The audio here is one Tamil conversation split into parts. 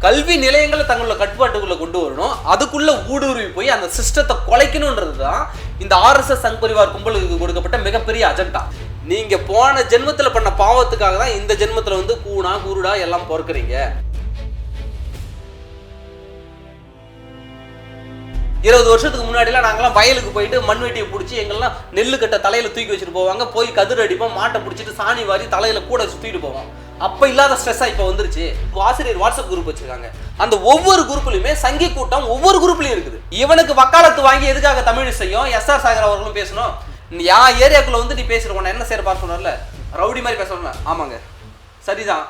கல்வி நிலையங்களை தங்களோட கட்டுப்பாட்டுக்குள்ள கொண்டு வரணும், அதுக்குள்ள ஊடுருவி போய் அந்த சிஸ்டத்தை குலைக்கணும்ன்றது தான் இந்த ஆர்எஸ்எஸ் சங் பரிவார் கும்பலுக்கு கொடுக்கப்பட்ட மிகப்பெரிய அஜெண்டா. நீங்க போன ஜென்மத்துல பண்ண பாவத்துக்காக தான் இந்த ஜென்மத்துல வந்து கூணா குருடா எல்லாம் பொறுக்குறீங்க. 20 வருஷத்துக்கு முன்னாடிலாம் நாங்கெல்லாம் வயலுக்கு போயிட்டு மண்வெட்டியை பிடிச்சி எங்கெல்லாம் நெல்லு கட்ட தலையில தூக்கி வச்சுட்டு போவாங்க, போய் கதிர் அடிப்போம், மாட்டை பிடிச்சிட்டு சாணி வாரி தலையில கூட சுத்திட்டு போவோம். அப்ப இல்லாத ஸ்ட்ரெஸ்ஸா இப்ப வந்துருச்சு. ஆசிரியர் வாட்ஸ்அப் குரூப் வச்சிருக்காங்க, அந்த ஒவ்வொரு குரூப்லயுமே சங்கி கூட்டம் ஒவ்வொரு குரூப்லயும் இருக்குது. இவனுக்கு வக்காலத்து வாங்கி எதுக்காக தமிழ் செய்யும் எஸ்ஆர் சாகர் அவர்களும் பேசணும். என் ஏரியாக்குள்ள வந்து நீ பேசுறவன என்ன செய்யற பாரு சொன்னார்ல, ரவுடி மாதிரி பேசணும். ஆமாங்க சரிதான்,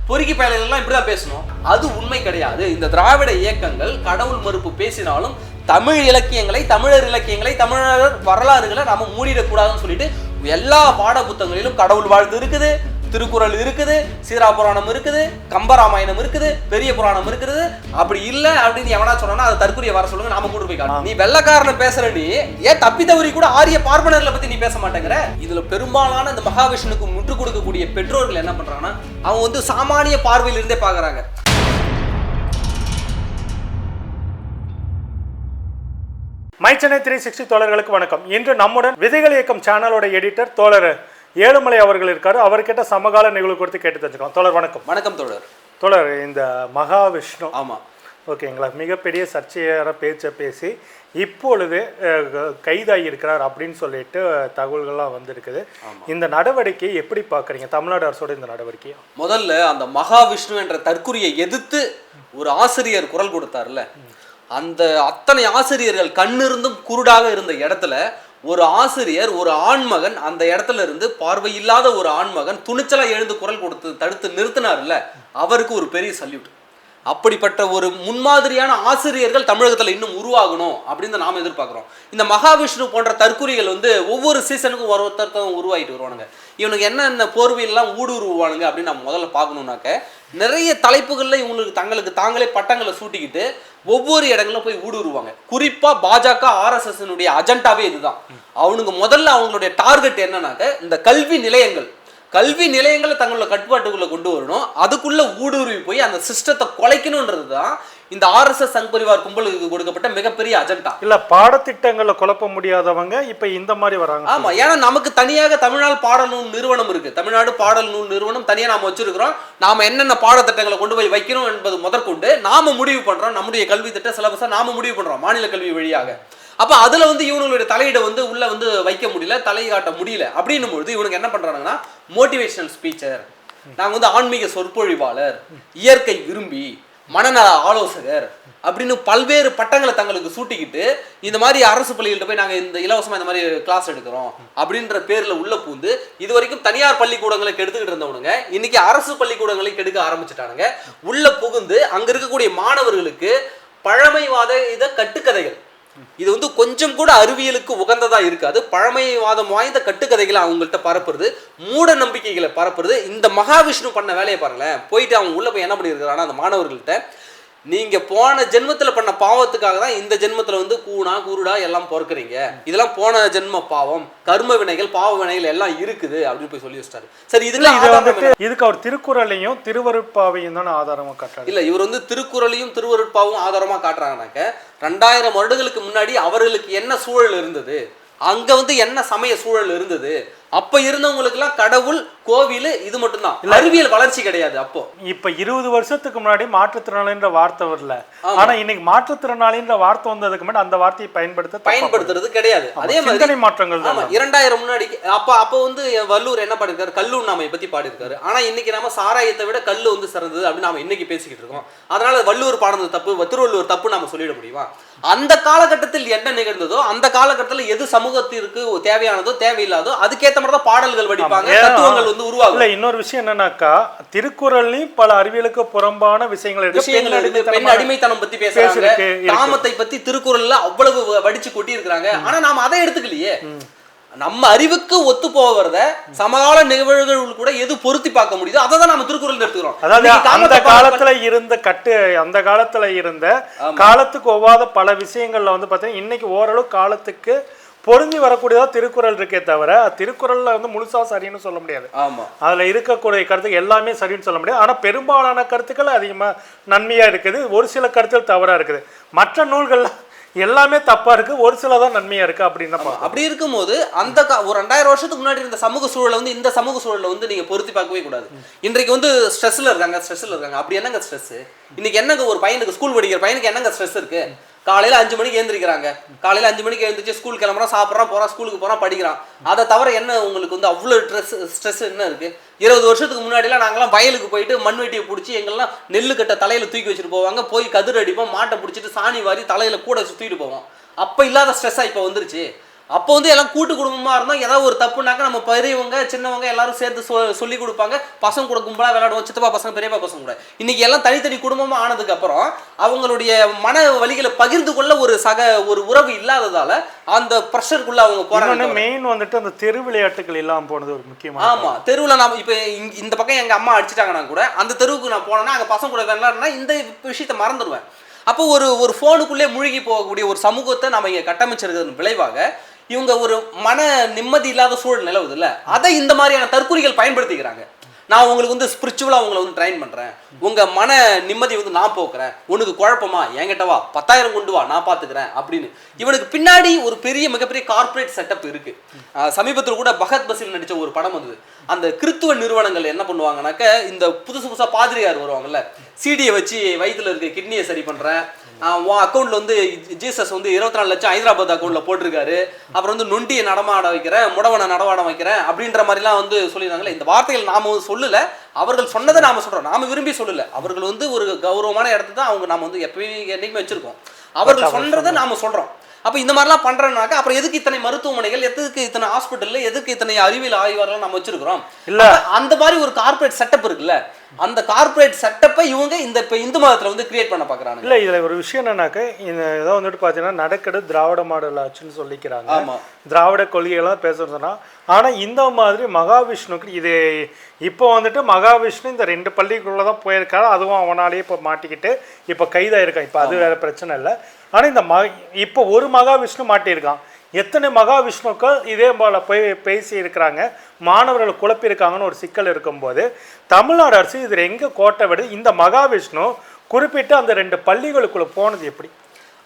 பொறுக்கி பயலெல்லாம் இப்படிதான் பேசணும். அது உண்மை கிடையாது. இந்த திராவிட இயக்கங்கள் கடவுள் மறுப்பு பேசினாலும் தமிழ் இலக்கியங்களை, தமிழர் இலக்கியங்களை, தமிழர் வரலாறுகளை நாம மூடிடக்கூடாதுன்னு சொல்லிட்டு எல்லா பாட புத்தகங்களிலும் கடவுள் வாழ்த்து இருக்குது, திருக்குறள் இருக்குது, சீரா புராணம் இருக்குது, கம்பராமாயணம் இருக்குது, பெரிய புராணம் இருக்குது. அப்படி இல்லை அப்படின்னு எவனா சொன்னா அதை தற்கொலையை வர சொல்லுங்க, நாம கூட போய் காணும். நீ வெள்ளக்காரனை பேசுற, நீ ஏன் தப்பி தவறி கூட ஆரிய பார்ப்பனர்களை பத்தி நீ பேச மாட்டேங்கிற? இதுல பெரும்பாலான இந்த மகாவிஷ்ணுக்கு முற்று கொடுக்கக்கூடிய பெற்றோர்கள் என்ன பண்றாங்கன்னா, அவங்க வந்து சாமானிய பார்வையில் இருந்தே பாக்குறாங்க. மை சென்னை 360 தோழர்களுக்கு வணக்கம். இன்று நம்முடன் விதைகள் இயக்கம் சேனலோட எடிட்டர் தோழர் ஏழுமலை அவர்கள் இருக்காரு. அவர்கிட்ட சமகால நிகழ்வு கொடுத்து கேட்டு தெரிஞ்சுக்கலாம். தோழர் வணக்கம். வணக்கம் தோழர். தோழர், இந்த மகாவிஷ்ணு ஆமா ஓகேங்களா, மிகப்பெரிய சர்ச்சையான பேச்சை பேசி இப்பொழுது கைதாகி இருக்கிறார் அப்படின்னு சொல்லிட்டு தகவல்கள்லாம் வந்திருக்குது. இந்த நடவடிக்கையை எப்படி பார்க்குறீங்க, தமிழ்நாடு அரசோட இந்த நடவடிக்கையை? முதல்ல அந்த மகாவிஷ்ணு என்ற தற்குறியை எதிர்த்து ஒரு ஆசிரியர் குரல் கொடுத்தார்ல, அந்த அத்தனை ஆசிரியர்கள் கண்ணிருந்தும் குருடாக இருந்த இடத்துல ஒரு ஆசிரியர், ஒரு ஆண்மகன் அந்த இடத்துல இருந்து பார்வையில்லாத ஒரு ஆண்மகன் துணிச்சலா எழுந்து குரல் கொடுத்து தடுத்து நிறுத்தினார்ல, அவருக்கு ஒரு பெரிய சல்யூட். அப்படிப்பட்ட ஒரு முன்மாதிரியான ஆசிரியர்கள் தமிழகத்தில் இன்னும் உருவாகணும் அப்படின்னு நாம எதிர்பார்க்கிறோம். இந்த மகாவிஷ்ணு போன்ற தற்குறிகள் வந்து ஒவ்வொரு சீசனுக்கும் ஒருத்தருக்கும் உருவாகிட்டு வருவானுங்க. இவனுக்கு என்ன போர்வையெல்லாம் ஊடுருவானுங்க அப்படின்னு நம்ம முதல்ல பார்க்கணும்னாக்க, நிறைய தலைப்புகளில் இவங்களுக்கு தங்களுக்கு தாங்களே பட்டங்களை சூட்டிக்கிட்டு ஒவ்வொரு இடங்களில் போய் ஊடுருவாங்க. குறிப்பா பாஜக ஆர்எஸ்எஸ் அஜெண்டாவே இதுதான். அவனுக்கு முதல்ல அவங்களுடைய டார்கெட் என்னன்னாக்க, இந்த கல்வி நிலையங்களை தங்களோட கட்டுப்பாட்டுக்குள்ள கொண்டு வரணும், அதுக்குள்ள ஊடுருவி போய் அந்த சிஸ்டத்தை குலைக்கணும்ன்றது தான் இந்த ஆர்எஸ்எஸ் சங் பரிவார் கும்பலுக்கு கொடுக்கப்பட்ட மிகப்பெரிய அஜெண்டா. இல்ல, பாடத்திட்டங்களை குழப்ப முடியாதவங்க இப்ப இந்த மாதிரி வராங்க. ஆமா, ஏன்னா நமக்கு தனியாக தமிழ்நாடு பாடல் நூல் நிறுவனம் இருக்கு. தமிழ்நாடு பாடல் நூல் நிறுவனம் தனியா நாம வச்சிருக்கிறோம். நாம என்னென்ன பாடத்திட்டங்களை கொண்டு போய் வைக்கணும் என்பது முதற்கொண்டு நாம முடிவு பண்றோம். நம்முடைய கல்வி திட்ட சிலபஸை நாம முடிவு பண்றோம் மாநில கல்வி வழியாக. அப்ப அதுல வந்து இவங்களுடைய தலையிட வந்து உள்ள வந்து வைக்க முடியல, தலை காட்ட முடியல. அப்படின்னும் பொழுது இவனுக்கு என்ன பண்றாங்கன்னா, மோட்டிவேஷனல் ஸ்பீச்சர், நாங்க வந்து ஆன்மீக சொற்பொழிவாளர், இயற்கை விரும்பி, மனநல ஆலோசகர் அப்படின்னு பல்வேறு பட்டங்களை தங்களுக்கு சூட்டிக்கிட்டு இந்த மாதிரி அரசு பள்ளிகள்கிட்ட போய் நாங்கள் இந்த இலவசமாக இந்த மாதிரி கிளாஸ் எடுக்கிறோம் அப்படின்ற பேரில் உள்ள பூந்து இது வரைக்கும் தனியார் பள்ளிக்கூடங்களை கெடுத்துக்கிட்டு இருந்தவனுங்க இன்னைக்கு அரசு பள்ளிக்கூடங்களை கெடுக்க ஆரம்பிச்சுட்டானுங்க. உள்ள புகுந்து அங்கே இருக்கக்கூடிய மாணவர்களுக்கு பழமைவாத இத கட்டுக்கதைகள், இது வந்து கொஞ்சம் கூட அறிவியலுக்கு உகந்ததா இருக்காது, பழமைவாதம் வாய்ந்த கட்டுக்கதைகளை அவங்கள்ட்ட பரப்புறது, மூட நம்பிக்கைகளை பரப்புறது. இந்த மகாவிஷ்ணு பண்ண வேலையை பாருங்களேன். போயிட்டு அவங்க உள்ள போய் என்ன பண்ணியிருக்கிறான்னா, அந்த மாணவர்கள்ட்ட, நீங்க போன ஜென்மத்துல பண்ண பாவத்துக்காக தான் இந்த ஜென்மத்துல வந்து கூணா குருடா எல்லாம் பொறுக்குறீங்க, இதெல்லாம் போன ஜென்ம பாவம், கர்ம வினைகள், பாவ வினைகள் எல்லாம் இருக்குது அப்படின்னு போய் சொல்லி வச்சிட்டாரு. சரி, இதுக்கு அவர் திருக்குறளையும் திருவருட்பாவையும் தான் ஆதாரமா காட்டுறாரு. இல்ல, இவர் வந்து திருக்குறளையும் திருவருட்பாவும் ஆதாரமா காட்டுறாங்கனாக்க, 2000 வருடங்களுக்கு முன்னாடி அவர்களுக்கு என்ன சூழல் இருந்தது, அங்க வந்து என்ன சமய சூழல் இருந்தது, அப்ப இருந்தவங்களுக்கு எல்லாம் கடவுள், கோவில், இது மட்டும்தான், அறிவியல் வளர்ச்சி கிடையாது. அப்போ இப்ப 20 வருஷத்துக்கு முன்னாடி மாற்றுத்திறனாளின்ற வார்த்தை வரல, ஆனா இன்னைக்கு மாற்றுத்திறனாளின்ற வார்த்தை வந்ததுக்கு முன்னாடி அந்த வார்த்தையை பயன்படுத்துறது கிடையாது. அதே மாதிரி மாற்றங்கள் 2000 முன்னாடி அப்ப வந்து வள்ளுவர் என்ன பாடிருக்காரு, கல்லு நாம பத்தி பாடிருக்காரு. ஆனா இன்னைக்கு நம்ம சாராயத்தை விட கல்லு வந்து சிறந்தது அப்படின்னு நாம இன்னைக்கு பேசிக்கிட்டு இருக்கோம். அதனால வள்ளுவர் பாடுறது தப்பு, திருவள்ளுவர் தப்பு நாம சொல்லிட முடியுமா? அந்த காலகட்டத்தில் என்ன நிகழ்ந்ததோ, அந்த காலகட்டத்தில் எது சமூகத்திற்கு தேவையானதோ தேவையில்லாதோ அதுக்கேற்ற மாதிரி தான் பாடல்கள் வடிப்பாங்க, தத்துவங்கள் வந்து உருவாகும். இன்னொரு விஷயம் என்னன்னாக்கா, திருக்குறள்லயும் பல அறிவியலுக்கு புறம்பான விஷயங்கள் இருக்கு. பெண் அடிமைத்தனம் பத்தி பேசுறாங்க, காமத்தை பத்தி திருக்குறள்ல அவ்வளவு வடிச்சு கொட்டி இருக்கிறாங்க. ஆனா நாம அதை எடுத்துக்கலையே. நம்ம அறிவுக்கு ஒத்து போவத சமகால நிகழ்வுகள் கூட எது பொருத்தி பார்க்க முடியுதோ அதை தான் நம்ம திருக்குறள் எடுத்துக்கிறோம். அதாவது அந்த காலத்துல இருந்த காலத்துக்கு ஒவ்வாத பல விஷயங்கள்ல வந்து பாத்தீங்கன்னா இன்னைக்கு ஓரளவு காலத்துக்கு பொருந்தி வரக்கூடியதா திருக்குறள் இருக்கே தவிர திருக்குறள்ல வந்து முழுசா சரின்னு சொல்ல முடியாது. ஆமா, அதுல இருக்கக்கூடிய கருத்துக்கள் எல்லாமே சரின்னு சொல்ல முடியாது. ஆனா பெரும்பாலான கருத்துக்கள் அதிகமா நன்மையா இருக்குது, ஒரு சில கருத்துக்கள் தவறா இருக்குது. மற்ற நூல்கள்ல எல்லாமே தப்பா இருக்கு, ஒரு சிலதான் நன்மையா இருக்கு அப்படின்னா. அப்படி இருக்கும்போது அந்த ஒரு 2000 வருஷத்துக்கு முன்னாடி இருந்த சமூக சூழலை வந்து இந்த சமூக சூழலை வந்து நீங்க பொருத்தி பார்க்கவே கூடாது. இன்றைக்கு வந்து ஸ்ட்ரெஸ்ல இருக்காங்க. அப்படி என்னங்க ஸ்ட்ரெஸ்? இன்னைக்கு என்னங்க ஒரு பையனுக்கு ஸ்கூல் படிக்கிற பையனுக்கு என்னங்க ஸ்ட்ரெஸ் இருக்கு? காலையில 5 மணிக்கு எழுந்திரிக்கிறாங்க, காலையில 5 மணிக்கு எழுந்திரிச்சு ஸ்கூல் கிளம்புறான், சாப்பிட்றான், போறான், ஸ்கூலுக்கு போறான், படிக்கிறான். அதை தவிர என்ன உங்களுக்கு வந்து அவ்வளோ ஸ்ட்ரெஸ் என்ன இருக்கு? 20 வருஷத்துக்கு முன்னாடிலாம் நாங்களாம் வயலுக்கு போயிட்டு மண் வெட்டியை பிடிச்சி எங்கெல்லாம் நெல்லு கட்ட தலையில தூக்கி வச்சுட்டு போவாங்க, போய் கதிர் அடிப்போம், மாட்டை பிடிச்சிட்டு சாணி வாரி தலையில கூட சுற்றிட்டு போவோம். அப்போ இல்லாத ஸ்ட்ரெஸ்ஸா இப்போ வந்துருச்சு. அப்போ வந்து எல்லாம் கூட்டு குடும்பமா இருந்தோம். ஏதாவது ஒரு தப்புனாக்க நம்ம பெரியவங்க சின்னவங்க எல்லாரும் சேர்த்து சொல்லி கொடுப்பாங்க. பசங்க கூட கும்பலா விளையாடுவோம், சித்தப்பா பசங்க பெரியப்பா பசங்க கூட. இன்னைக்கு எல்லாம் தனித்தனி குடும்பமா ஆனதுக்கு அப்புறம் அவங்களுடைய மன வலிகளை பகிர்ந்து கொள்ள ஒரு உறவு இல்லாததால அந்த ப்ரெஷருக்குள்ள அவங்க போறாங்க. மெயின் வந்துட்டு அந்த தெரு விளையாட்டுகள் எல்லாம் போனது ஒரு முக்கியமான. ஆமா, தெருவில் நான் இப்போ இந்த பக்கம் எங்க அம்மா அடிச்சிட்டாங்கன்னா கூட அந்த தெருவுக்கு நான் போனேன்னா அங்கே பசங்க கூட விளையாடுனா இந்த விஷயத்த மறந்துடுவேன். அப்போ ஒரு ஃபோனுக்குள்ளே மூழ்கி போகக்கூடிய ஒரு சமூகத்தை நம்ம இங்கே கட்டமைச்சிருக்கிறதன் விளைவாக இவங்க ஒரு மன நிம்மதி இல்லாத சூழல் நிலவுது இல்லை, அதை இந்த மாதிரியான தற்கொலைகள் பயன்படுத்திக்கிறாங்க. நான் உங்களுக்கு வந்து ஸ்பிரிச்சுவலாக உங்களை வந்து ட்ரைன் பண்ணுறேன், உங்கள் மன நிம்மதி வந்து நான் போக்குறேன், உனக்கு குழப்பமா என்கிட்ட வா 10,000 கொண்டு வா நான் பார்த்துக்கிறேன் அப்படின்னு. இவனுக்கு பின்னாடி ஒரு மிகப்பெரிய கார்பரேட் செட்டப் இருக்கு. சமீபத்தில் கூட பகத் பசில் நடித்த ஒரு படம் வந்தது. அந்த கிறித்துவ நிறுவனங்கள் என்ன பண்ணுவாங்கன்னாக்க, இந்த புதுசாக பாதிரியார் வருவாங்கல்ல, சிடியை வச்சு வயிற்றுல இருக்க கிட்னியை சரி பண்ணுறேன், உன் அக்கௌண்ட்ல வந்து ஜீசஸ் வந்து 24 லட்சம் ஹைதராபாத் அக்கௌண்ட்ல போட்டிருக்காரு, அப்புறம் வந்து நொண்டியை நடமாட வைக்கிறேன், முடவனை நடமாட வைக்கிறேன் அப்படின்ற மாதிரிலாம் வந்து சொல்லியிருந்தாங்களே. இந்த வார்த்தைகள் நாம சொல்லல, அவர்கள் சொன்னதை நாம சொல்றோம், நாம விரும்பி சொல்லல. அவர்கள் வந்து ஒரு கௌரவமான இடத்த தான் அவங்க நாம வந்து எப்பயுமே என்னைக்குமே வச்சிருக்கோம். அவர்கள் சொல்றதை நாம சொல்றோம். அப்போ இந்த மாதிரிலாம் பண்ணுறோம்னாக்கா அப்புறம் எதுக்கு இத்தனை மருத்துவமனைகள், எதுக்கு இத்தனை ஹாஸ்பிட்டலில், எதுக்கு இத்தனை அறிவியல் ஆய்வாளர்கள் நம்ம வச்சிருக்கிறோம்? இல்லை, அந்த மாதிரி ஒரு கார்பரேட் செட்டப் இருக்குல்ல, அந்த கார்பரேட் செட்டப்பை இவங்க இப்போ இந்து மதத்தில் வந்து கிரியேட் பண்ண பார்க்குறாங்க. இல்லை, இதில் ஒரு விஷயம் என்னன்னாக்க, இந்த ஏதோ வந்துட்டு பார்த்தீங்கன்னா நடக்கிறது திராவிட மாடல் ஆச்சுன்னு சொல்லிக்கிறாங்க. ஆமாம், திராவிட கொள்கைகளாக பேசுறதுன்னா. ஆனால் இந்த மாதிரி மகாவிஷ்ணுக்கு இது இப்போ வந்துட்டு மகாவிஷ்ணு இந்த 2 பள்ளிக்குள்ளே தான் போயிருக்காரு, அதுவும் அவனாலேயே இப்போ மாட்டிக்கிட்டு இப்போ கைதாயிருக்கான். இப்போ அது வேறு பிரச்சனை இல்லை. ஆனால் இந்த இப்போ ஒரு மகாவிஷ்ணு மாட்டியிருக்கான். எத்தனை மகாவிஷ்ணுக்கள் இதே போல் போய் பேசி இருக்கிறாங்க, மாணவர்கள் குழப்பியிருக்காங்கன்னு ஒரு சிக்கல் இருக்கும்போது தமிழ்நாடு அரசு இதில் எங்கே கோட்டை விடு? இந்த மகாவிஷ்ணு குறிப்பிட்டு அந்த 2 பள்ளிகளுக்குள்ளே போனது எப்படி?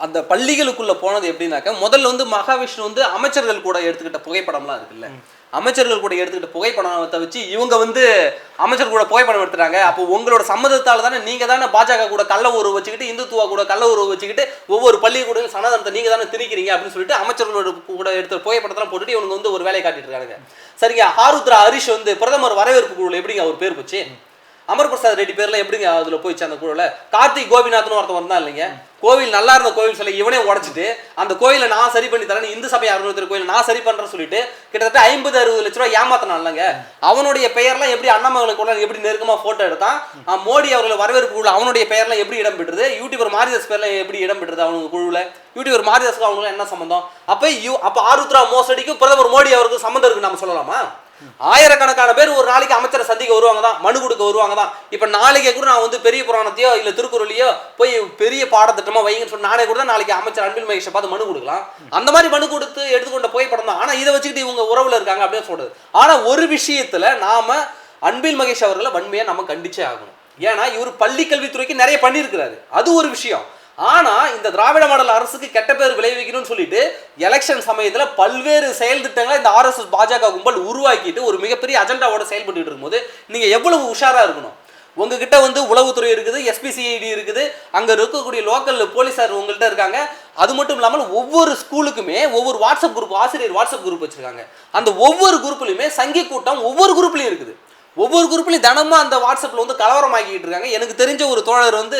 அந்த பள்ளிகளுக்குள்ளே போனது எப்படின்னாக்கா, முதல்ல வந்து மகாவிஷ்ணு வந்து அமைச்சர்கள் கூட எடுத்துக்கிட்ட புகைப்படம்லாம் இருக்குல்ல, அமைச்சர்கள் கூட எடுத்துக்கிட்ட புகைப்படத்தை வச்சு இவங்க வந்து அமைச்சர் கூட புகைப்படம் எடுத்துட்டாங்க. அப்போ உங்களோட சம்மதத்தால் தானே, நீங்கள் தானே பாஜக கூட கள்ள உறவு வச்சுக்கிட்டு, இந்துத்துவா கூட கள்ள உறவு வச்சுக்கிட்டு ஒவ்வொரு பள்ளிக்கூட சனாதனத்தை நீங்கள் தானே திணிக்கிறீங்க அப்படின்னு சொல்லிட்டு அமைச்சர்களோட கூட எடுத்த புகைப்படத்தெல்லாம் போட்டுட்டு இவங்க வந்து ஒரு வேலையை காட்டிட்டு இருக்காங்க. சரிங்க, ஆருத்ரா ஹரிஷ் வந்து பிரதமர் வரவேற்பு குழுவில் எப்படிங்க அவர் பேர் போச்சு? அமர் பிரசாத் ரெட்டி பேர்ல எப்படிங்க அதுல போயிடுச்சு அந்த குழுல? கார்த்திக் கோபிநாத்னு ஒருத்தன் வந்தா இல்லைங்க, கோவில் நல்லா இருந்த கோவில் சிலை இவனே உடைச்சிட்டு அந்த கோயிலை நான் சரி பண்ணி தரேன், இந்து சபை அறுபத்தி கோயில் நான் சரி பண்றேன்னு சொல்லிட்டு கிட்டத்தட்ட 50-60 லட்ச ரூபாய் ஏமாத்தினான் இல்லைங்க. அவனுடைய பெயர்லாம் எப்படி அண்ணாமலை எப்படி நெருக்கமா போட்டோ எடுத்தான், மோடி அவர்களை வரவேற்பு குழு அவனுடைய பெயர்லாம் எப்படி இடம் பெற்றது, யூடியூபர் மாரிதாஸ் பேர்லாம் எப்படி இடம் பெற்றது அவனுக்கு குழுல? யூடியூபர் மாரிதாஸ்க்கு அவங்களுக்கு என்ன சம்பந்தம்? அப்ப ஆருத்ரா மோசடிக்கும் பிரதமர் மோடி அவருக்கு சம்பந்தம் இருக்கு நம்ம சொல்லலாமா? ஆயிரக்கணக்கான பேர் ஒரு நாளைக்கு அமைச்சரை சந்திக்க வருவாங்க தான், மனு கொடுக்க வருவாங்க தான். இப்ப நாளைக்கே கூட நான் வந்து பெரிய புராணத்தையோ இல்ல திருக்குறளையோ போய் பெரிய பாடத்திட்டமா வைங்கன்னு சொல்லி நானே கூட நாளைக்கு அமைச்சர் அன்பில் மகேஷை பார்த்து மனு கொடுக்கலாம். அந்த மாதிரி மனு கொடுத்து எடுத்துக்கொண்ட புகைப்படம் தான். ஆனா இதை வச்சுக்கிட்டு இவங்க உறவுல இருக்காங்க அப்படின்னு சொல்றது. ஆனா ஒரு விஷயத்துல நாம அன்பில் மகேஷ் அவர்களை வன்மையா நம்ம கண்டிச்சே ஆகணும். ஏன்னா இவர் பள்ளி கல்வித்துறைக்கு நிறைய பண்ணியிருக்கிறாரு, அது ஒரு விஷயம். ஆனா இந்த திராவிட மாடல் அரசுக்கு கெட்ட பேர் விளைவிக்கணும்னு சொல்லிட்டு எலெக்ஷன் சமயத்துல பல்வேறு செயல் திட்டங்களை இந்த RSS பாஜக கும்பல் உருவாக்கிட்டு ஒரு மிகப்பெரிய அஜெண்டாவோட செயல்பட்டு இருக்கும்போது நீங்க எவ்வளவு உஷாரா இருக்கணும்? உங்ககிட்ட வந்து உளவுத்துறை இருக்குது, SPCID இருக்குது, அங்க இருக்கக்கூடிய லோக்கல் போலீஸார் உங்கள்கிட்ட இருக்காங்க. அது மட்டும் இல்லாமல் ஒவ்வொரு ஸ்கூலுக்குமே ஒவ்வொரு வாட்ஸ்அப் குரூப், ஆசிரியர் வாட்ஸ்அப் குரூப் வச்சிருக்காங்க. அந்த ஒவ்வொரு குரூப்லயுமே சங்கி கூட்டம் ஒவ்வொரு குரூப்லயும் இருக்குது. ஒவ்வொரு குரூப்லையும் தினமும் அந்த வாட்ஸ்அப்பில் வந்து கலவரமாக்கிட்டு இருக்காங்க. எனக்கு தெரிஞ்ச ஒரு தோழர் வந்து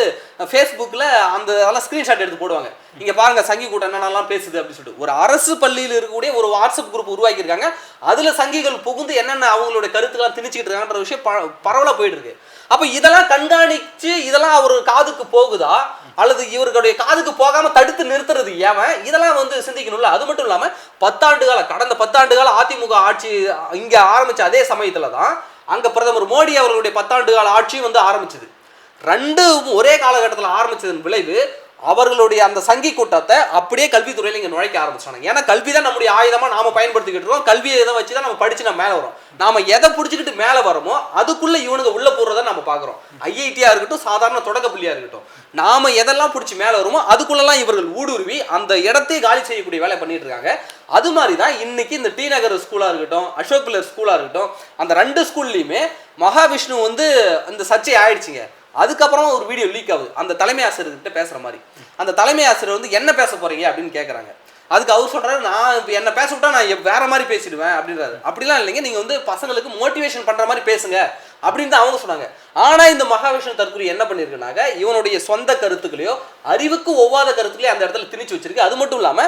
ஃபேஸ்புக்கில் அந்த அதெல்லாம் ஸ்க்ரீன்ஷாட் எடுத்து போடுவாங்க. இங்கே பாருங்க சங்கி கூட்டம் என்னென்னலாம் பேசுது அப்படின்னு சொல்லிட்டு. ஒரு அரசு பள்ளியில் இருக்கக்கூடிய ஒரு வாட்ஸ்அப் குரூப் உருவாக்கியிருக்காங்க. அதில் சங்கிகள் புகுந்து என்னென்ன அவங்களுடைய கருத்துக்கெல்லாம் திணிச்சிக்கிட்டு இருக்காங்கன்ற விஷயம் பரவலாக போயிட்டு இருக்கு. அப்போ இதெல்லாம் கண்காணித்து இதெல்லாம் அவர் காதுக்கு போகுதா அல்லது இவர்களுடைய காதுக்கு போகாமல் தடுத்து நிறுத்துறது ஏன்? இதெல்லாம் வந்து சிந்திக்கணும்ல. அது மட்டும் இல்லாமல் கடந்த 10 ஆண்டு கால அதிமுக ஆட்சி இங்கே ஆரம்பித்த அதே சமயத்தில் தான் அங்க பிரதமர் மோடி அவர்களுடைய 10 ஆண்டு கால ஆட்சி வந்து ஆரம்பிச்சது. ரெண்டும் ஒரே காலகட்டத்தில் ஆரம்பிச்சதன் விளைவு அவர்களுடைய அந்த சங்கி கூட்டத்தை அப்படியே கல்வித்துறையில இங்க நுழைக்க ஆரம்பிச்சாங்க. ஏன்னா கல்வி தான் நம்முடைய ஆயுதமா நாம பயன்படுத்திக்கிட்டு இருக்கோம். கல்வியை இதை வச்சு தான் நம்ம படிச்சு நம்ம மேல வரோம். நாம எதை பிடிச்சிக்கிட்டு மேல வரோமோ அதுக்குள்ள இவனுங்க உள்ள போறதை நம்ம பாக்குறோம். ஐஐடியா இருக்கட்டும், சாதாரண தொடக்க பள்ளியா இருக்கட்டும், நாம எதெல்லாம் பிடிச்சி மேல வருமோ அதுக்குள்ளெல்லாம் இவர்கள் ஊடுருவி அந்த இடத்தை காலி செய்யக்கூடிய வேலை பண்ணிட்டு இருக்காங்க. அது மாதிரி தான் இன்னைக்கு இந்த டி நகர் ஸ்கூலா இருக்கட்டும், அசோக் பில்லர் ஸ்கூலா இருக்கட்டும், அந்த 2 ஸ்கூல்லையுமே மகாவிஷ்ணு வந்து இந்த சர்ச்சை ஆயிடுச்சுங்க. அதுக்கப்புறம் ஒரு வீடியோ லீக் ஆகுது அந்த தலைமை ஆசிரியர்கிட்ட பேசுற மாதிரி. அந்த தலைமை ஆசிரியர் வந்து என்ன பேச போறீங்க அப்படின்னு கேட்குறாங்க. அதுக்கு அவர் சொல்றாரு, நான் இப்போ என்ன பேச விட்டா நான் வேற மாதிரி பேசிடுவேன் அப்படின்றாரு. அப்படிலாம் இல்லைங்க, நீங்க வந்து பசங்களுக்கு மோட்டிவேஷன் பண்ற மாதிரி பேசுங்க அப்படின்னு தான் அவங்க சொன்னாங்க. ஆனா இந்த மகாவிஷ்ணு தற்கொலை என்ன பண்ணிருக்குனாங்க, இவனுடைய சொந்த கருத்துக்களையோ அறிவுக்கு ஒவ்வாத கருத்துக்களையோ அந்த இடத்துல திணிச்சு வச்சிருக்கு. அது மட்டும் இல்லாம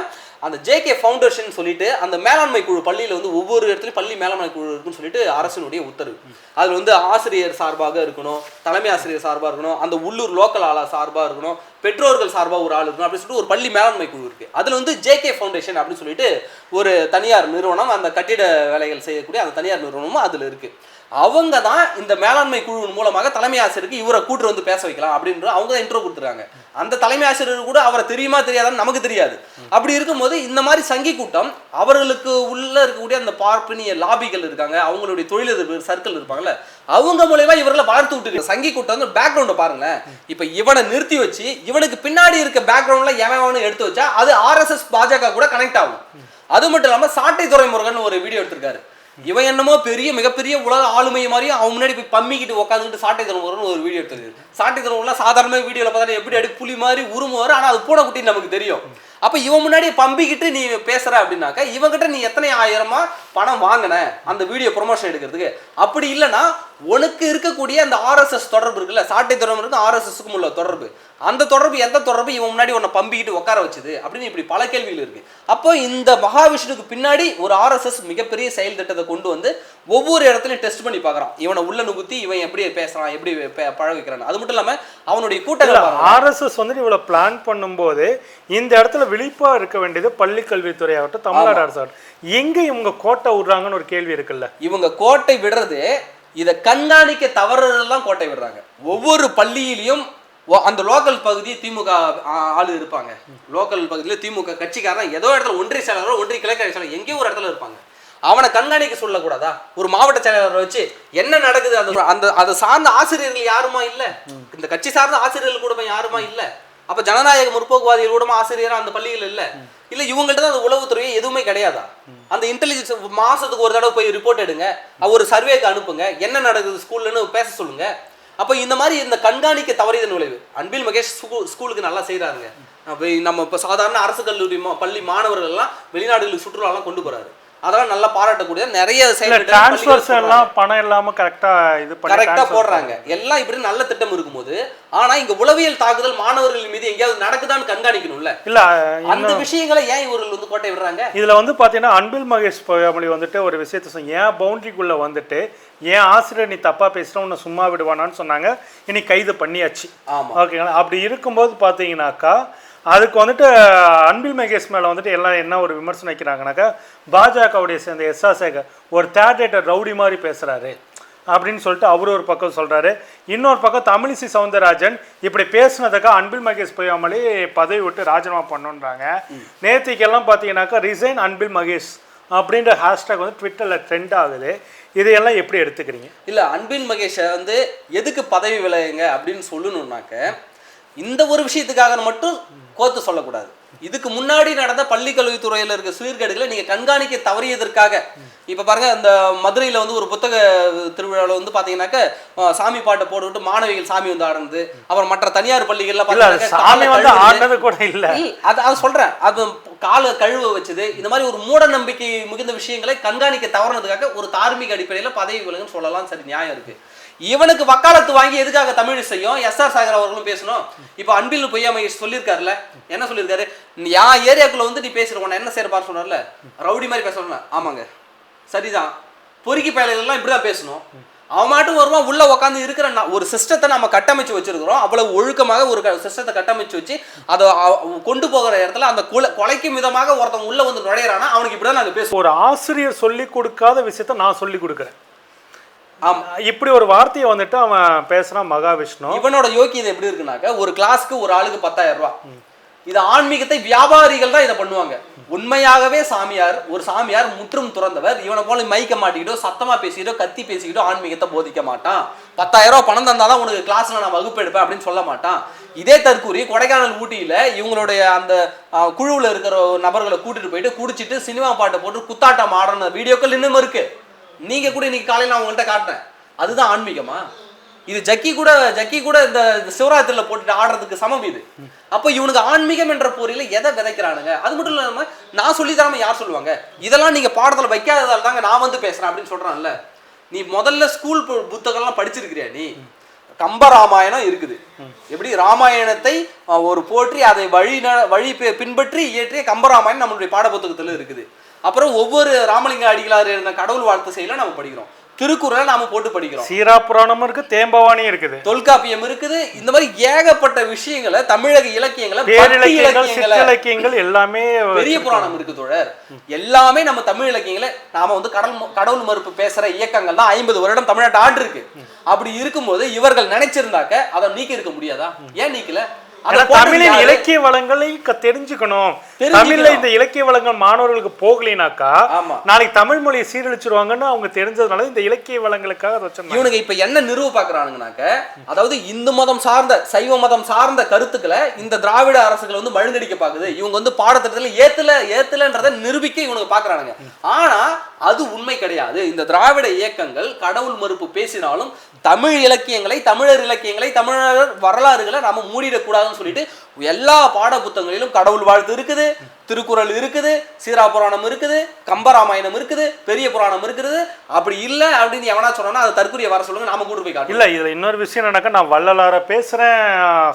அந்த ஜேகே ஃபவுண்டேஷன் சொல்லிட்டு அந்த மேலாண்மை குழு பள்ளியில் வந்து ஒவ்வொரு இடத்துலையும் பள்ளி மேலாண்மை குழு இருக்குன்னு சொல்லிட்டு அரசினுடைய உத்தரவு. அதில் வந்து ஆசிரியர் சார்பாக இருக்கணும், தலைமை ஆசிரியர் சார்பாக இருக்கணும், அந்த உள்ளூர் லோக்கல் ஆளா சார்பாக இருக்கணும், பெற்றோர்கள் சார்பாக ஒரு ஆள் இருக்கணும் அப்படின்னு சொல்லிட்டு ஒரு பள்ளி மேலாண்மை குழு இருக்கு. அதில் வந்து ஜேகே ஃபவுண்டேஷன் அப்படின்னு சொல்லிட்டு ஒரு தனியார் நிறுவனம், அந்த கட்டிட வேலைகள் செய்யக்கூடிய அந்த தனியார் நிறுவனமும் அதில் இருக்கு. அவங்க தான் இந்த மேலாண்மை குழுவின் மூலமாக தலைமை ஆசிரியருக்கு இவரை கூட்டு வந்து பேச வைக்கலாம் அப்படின்ற அவங்க தான் இன்ட்ரோ கொடுத்துருக்காங்க. அந்த தலைமை ஆசிரியர் கூட அவரை தெரியுமா தெரியாதான்னு நமக்கு தெரியாது. அப்படி இருக்கும்போது இந்த மாதிரி சங்கி கூட்டம் அவர்களுக்கு உள்ள இருக்கக்கூடிய அந்த பார்ப்பனிய லாபிகள் இருக்காங்க, அவங்களுடைய தொழிலதிபர் சர்க்கிள் இருப்பாங்கல்ல, அவங்க மூலமா இவர்களை வளர்த்து விட்டு சங்கி கூட்டம் வந்து பேக்ரவுண்டை பாருங்களேன். இப்ப இவனை நிறுத்தி வச்சு இவனுக்கு பின்னாடி இருக்க பேக்ரவுண்ட்ல எவன் எடுத்து வச்சா அது ஆர்எஸ்எஸ் பாஜக கூட கனெக்ட் ஆகும். அது மட்டும் இல்லாம சாட்டை துரைமுருகன் ஒரு வீடியோ எடுத்திருக்காரு. இவன் என்னமோ பெரிய மிகப்பெரிய உலக ஆளுமை மாதிரியும் அவன் முன்னாடி போய் பம்மிக்கிட்டு உட்காந்துக்கிட்டு சாட்டை துரைமுருகன் ஒரு வீடியோ எடுத்திருக்கு. சாட்டை துரைமுருகன் சாதாரண வீடியோல பார்த்தா எப்படி அடி புலி மாதிரி உருமுவாரு, ஆனா அது பூனைக்குட்டின்னு நமக்கு தெரியும். அப்ப இவன் முன்னாடி பம்பிக்கிட்டு நீ பேசுற அப்படின்னாக்க இவங்கிட்ட நீ எத்தனை ஆயிரமா பணம் வாங்கின அந்த வீடியோ ப்ரொமோஷன் எடுக்கிறதுக்கு? அப்படி இல்லைன்னா உனக்கு இருக்கக்கூடிய அந்த ஆர்எஸ்எஸ் தொடர்பு இருக்குல்ல, சாட்டை துரைமுருகனுக்கும் ஆர்எஸ்எஸ்க்கும் உள்ள தொடர்பு, அந்த தொடர்பு எந்த தொடர்பு இவன் முன்னாடி உன்னை பம்பிக்கிட்டு உட்கார வச்சுது அப்படின்னு இப்படி பல கேள்விகள் இருக்கு. அப்போ இந்த மகாவிஷ்ணுக்கு பின்னாடி ஒரு ஆர்எஸ்எஸ் மிகப்பெரிய செயல் திட்டத்தை கொண்டு வந்து ஒவ்வொரு இடத்துலையும் டெஸ்ட் பண்ணி பார்க்குறான். இவனை உள்ள நுகுத்தி இவன் எப்படி பேசுறான், எப்படி பழகிக்கிறான். அது மட்டும் இல்லாம அவனுடைய கூட்டங்கள் ஆர்எஸ்எஸ் வந்து இவ்வளவு பிளான் பண்ணும்போது இந்த இடத்துல விழிப்பா இருக்க வேண்டியது பள்ளி கல்வித்துறை ஆகட்டும், தமிழ்நாடு அரசு ஆகட்டும், எங்க இவங்க கோட்டை விடுறாங்கன்னு ஒரு கேள்வி இருக்குல்ல. இவங்க கோட்டை விடுறது இதை கண்காணிக்க தவறுதெல்லாம் கோட்டை விடுறாங்க. ஒவ்வொரு பள்ளியிலையும் அந்த லோக்கல் பகுதி திமுக ஆளு இருப்பாங்க, லோக்கல் பகுதியில் திமுக கட்சிக்காரன் ஏதோ இடத்துல ஒன்றிய செயலாளரோ ஒன்றிய கிழக்கு செயலாளர் எங்கேயோ ஒரு இடத்துல இருப்பாங்க. அவனை கண்காணிக்க சொல்லக்கூடாதா? ஒரு மாவட்ட செயலாளரை வச்சு என்ன நடக்குது அந்த அதை சார்ந்த ஆசிரியர்கள் யாருமா இல்லை, இந்த கட்சி சார்ந்த ஆசிரியர்கள் கூட யாருமா இல்லை. அப்ப ஜனநாயக முற்போக்குவாதிகள் கூட ஆசிரியரா அந்த பள்ளிகள் இல்லை. இல்ல இவங்கள்ட்ட தான் அந்த உளவுத்துறையே எதுவுமே கிடையாதா? அந்த இன்டெலிஜென்ஸ் மாசத்துக்கு ஒரு தடவை போய் ரிப்போர்ட் எடுங்க, ஒரு சர்வேக்கு அனுப்புங்க, என்ன நடக்குது ஸ்கூல்லன்னு பேச சொல்லுங்க. அப்ப இந்த மாதிரி இந்த கண்காணிக்க தவறியதன் விளைவு. அன்பில் மகேஷ் ஸ்கூலுக்கு நல்லா செய்யறாருங்க. நம்ம இப்ப சாதாரண அரசு கல்லூரி பள்ளி மாணவர்கள் எல்லாம் வெளிநாடுகளுக்கு சுற்றுலாலாம் கொண்டு போறாரு. அதெல்லாம் நல்லா பாராட்டக்கூடிய நிறைய பணம் இல்லாம கரெக்டா போடுறாங்க. எல்லாம் இப்படி நல்ல திட்டம் இருக்கும்போது ஆனா இங்க உளவியல் தாக்குதல் மாணவர்கள் மீது எங்கேயாவது நடக்குதான்னு கண்காணிக்கணும்ல. இல்ல அந்த விஷயங்களை ஏன் இவர்கள் வந்து கோட்டை விடுறாங்க? இதுல வந்து பாத்தீங்கன்னா அன்பில் மகேஷ் பொய்யாமொழி வந்துட்டு ஒரு விஷயத்த ஏன் பவுண்டரிக்குள்ள வந்துட்டு ஏன் ஆசிரியர் நீ தப்பா பேசுற உன்னை சும்மா விடுவானான்னு சொன்னாங்க. இனி கைது பண்ணியாச்சு. ஓகேங்களா? அப்படி இருக்கும்போது பாத்தீங்கன்னாக்கா அதுக்கு வந்துட்டு அன்பில் மகேஷ் மேலே வந்துட்டு எல்லாம் என்ன ஒரு விமர்சனம் வைக்கிறாங்கனாக்கா, பாஜகவுடைய சேர்ந்த எஸ்.ஆர். சேகர் ஒரு தேட்டர் ரவுடி மாதிரி பேசுகிறாரு அப்படின்னு சொல்லிட்டு அவர் ஒரு பக்கம் சொல்கிறாரு. இன்னொரு பக்கம் தமிழிசை சவுந்தரராஜன் இப்படி பேசுனதுக்காக அன்பில் மகேஷ் பொய்யாமொழி பதவி விட்டு ராஜினாமா பண்ணுன்றாங்க. நேற்றுக்கெல்லாம் பார்த்தீங்கன்னாக்கா ரிசைன் அன்பில் மகேஷ் அப்படின்ற ஹேஷ்டாக் வந்து ட்விட்டரில் ட்ரெண்ட் ஆகுது. இதையெல்லாம் எப்படி எடுத்துக்கிறீங்க? இல்லை, அன்பில் மகேஷை வந்து எதுக்கு பதவி விலகுங்க அப்படின்னு சொல்லணும்னாக்க இந்த ஒரு விஷயத்துக்காக மட்டும் கோத்து சொல்லக்கூடாது. இதுக்கு முன்னாடி நடந்த பள்ளி கல்வித்துறையில் இருக்க சீர்கேடுகளை நீங்க கண்காணிக்க தவறியதற்காக இப்ப பாருங்க, இந்த மதுரையில வந்து ஒரு புத்தக திருவிழாவில் வந்து பாத்தீங்கன்னாக்க சாமி பாட்டை போட்டுவிட்டு மாணவிகள் சாமி வந்து ஆடுறது, அப்புறம் மற்ற தனியார் பள்ளிகள்ல கூட இல்ல, அதை சொல்றேன், அது கால கழுவ வச்சது, இந்த மாதிரி ஒரு மூட நம்பிக்கை மிகுந்த விஷயங்களை கண்காணிக்க தவறினதுக்காக ஒரு தார்மீக அடிப்படையில பதவி விலகுன்னு சொல்லலாம். சரி, நியாயம் இருக்கு. இவனுக்கு வக்காலத்து வாங்கி எதுக்காக தமிழிசையும் எஸ்.ஆர். சேகர் அவர்களும் பேசணும்? இப்ப அன்பில் பொய்யாமொழி சொல்லியிருக்காருல்ல, என்ன சொல்லியிருக்காரு, என் ஏரியாக்குள்ள வந்து நீ பேசுற உன்ன என்ன செய்யப்பாரு சொன்னார்ல, ரவுடி மாதிரி பேசணும். ஆமாங்க, சரிதான், பொறுக்கி பயல்கள்லாம் இப்படிதான் பேசணும். அவன் மாட்டும் வருவான், உள்ள உட்காந்து இருக்கிற ஒரு சிஸ்டத்தை நம்ம கட்டமைச்சு வச்சிருக்கிறோம். அவ்வளவு ஒழுக்கமாக ஒரு சிஸ்டத்தை கட்டமைச்சு வச்சு அதை கொண்டு போகிற இடத்துல அந்த கொலைக்கும் விதமாக ஒருத்தன் உள்ள வந்து நுழையிறானா, அவனுக்கு இப்படிதான் நாங்க பேசுவோம். ஒரு ஆசிரியர் சொல்லி கொடுக்காத விஷயத்த நான் சொல்லி கொடுக்குறேன். இப்படி ஒரு வார்த்தையை வந்துட்டு அவன் பேசுறான் மகாவிஷ்ணு. இவனோட யோக்கியதை எப்படி இருக்குனாக்க, ஒரு கிளாஸ்க்கு ஒரு ஆளுக்கு 10,000 ரூபாய். இது ஆன்மீகத்தை வியாபாரிகள் தான் இதை பண்ணுவாங்க. உண்மையாகவே ஒரு சாமியார் முற்றும் துறந்தவர். இவனை போல மைக்க மாட்டிக்கிட்டோ சத்தமா பேசிக்கிட்டோ கத்தி பேசிக்கிட்டோ ஆன்மீகத்தை போதிக்க மாட்டான். 10,000 ரூபாய் பணம் தந்தாதான் உனக்கு கிளாஸ்ல நான் வகுப்பு எடுப்பேன் அப்படின்னு சொல்ல மாட்டான். இதே தற்கூரி கொடைக்கானல் ஊட்டியில இவங்களுடைய அந்த குழுவில் இருக்கிற நபர்களை கூட்டிட்டு போயிட்டு குடிச்சிட்டு சினிமா பாட்டை போட்டு குத்தாட்டம் ஆடுற வீடியோக்கள் இன்னும் இருக்கு. நீங்க கூட இன்னைக்கு காலையில் அவங்கள்ட்ட காட்டுறேன். அதுதான் ஆன்மீகமா? இது ஜக்கி கூட இந்த சிவராத்திரியில போட்டுட்டு ஆடுறதுக்கு சமம் இது. அப்போ இவனுக்கு ஆன்மீகம் என்ற போரில எதை விதைக்கிறானுங்க? அது மட்டும் இல்லாம நான் சொல்லி தராம யார் சொல்லுவாங்க? இதெல்லாம் நீங்க பாடத்துல வைக்காததால் தாங்க நான் வந்து பேசுறேன் அப்படின்னு சொல்றான்ல. நீ முதல்ல ஸ்கூல் புத்தகம்லாம் படிச்சிருக்கிறியா? நீ கம்பராமாயணம் இருக்குது. எப்படி ராமாயணத்தை ஒரு போற்றி அதை வழி பின்பற்றி இயற்றிய கம்பராமாயணம் நம்மளுடைய பாட புத்தகத்துல இருக்குது. அப்புறம் ஒவ்வொரு ராமலிங்க அடிகளார் இருந்த கடவுள் வாழ்த்து செயல நம்ம படிக்கிறோம். திருக்குறளை நாம போட்டு படிக்கிறோம். சீரா புராணமும் இருக்கு, தேம்பவாணி இருக்குது, தொல்காப்பியம் இருக்குது. இந்த மாதிரி ஏகப்பட்ட விஷயங்களை தமிழக இலக்கியங்களை இலக்கியங்கள் எல்லாமே பெரிய புராணம் இருக்கு தோழர். எல்லாமே நம்ம தமிழ் இலக்கியங்களை நாம வந்து கடவுள் மறுப்பு பேசுற இயக்கங்கள் தான் 50 வருடம் தமிழ்நாட்டு ஆண்டு இருக்கு. அப்படி இருக்கும்போது இவர்கள் நினைச்சிருந்தாக்க அதை நீக்கி இருக்க முடியாதா? ஏன் நீக்கல? தமிழின் இலக்கிய வளங்களை தெரிஞ்சுக்கணும். தமிழ்ல இந்த இலக்கிய வளங்கள் மாணவர்களுக்கு போகலினாக்கா நாளைக்கு தமிழ் மொழியை சீரழிச்சிருவாங்கன்னு அவங்க தெரிஞ்சதுனால இந்த இலக்கிய வளங்களுக்காக இவனுக்கு இப்ப என்ன நிறுவ பாக்குறானுங்கனாக்க, அதாவது இந்து மதம் சார்ந்த சைவ மதம் சார்ந்த கருத்துக்களை இந்த திராவிட அரசுகளை வந்து மழுங்கடிக்க பாக்குது. இவங்க வந்து பாடத்திட்டத்துல ஏத்துலன்றதை நிரூபிக்க இவனுக்கு பாக்குறானுங்க. ஆனா அது உண்மை கிடையாது. இந்த திராவிட இயக்கங்கள் கடவுள் மறுப்பு பேசினாலும் தமிழ் இலக்கியங்களை, தமிழர் இலக்கியங்களை, தமிழர் வரலாறுகளை நாம மூடிடக்கூடாதுன்னு சொல்லிட்டு எல்லா பாட புத்தகங்களிலும் கடவுள் வாழ்த்து இருக்குது, திருக்குறள் இருக்குது, சீரா புராணம் இருக்குது, கம்பராமாயணம் இருக்குது, பெரிய புராணம் இருக்குது. அப்படி இல்லை அப்படின்னு எவனா சொன்னா அதை தற்கூரிய வர சொல்லுங்க, நாம கூட்டு போய் காட்டுறோம். இல்ல இதுல இன்னொரு விஷயம் என்னன்னாக்கா, நான் வள்ளலார பேசுறேன்,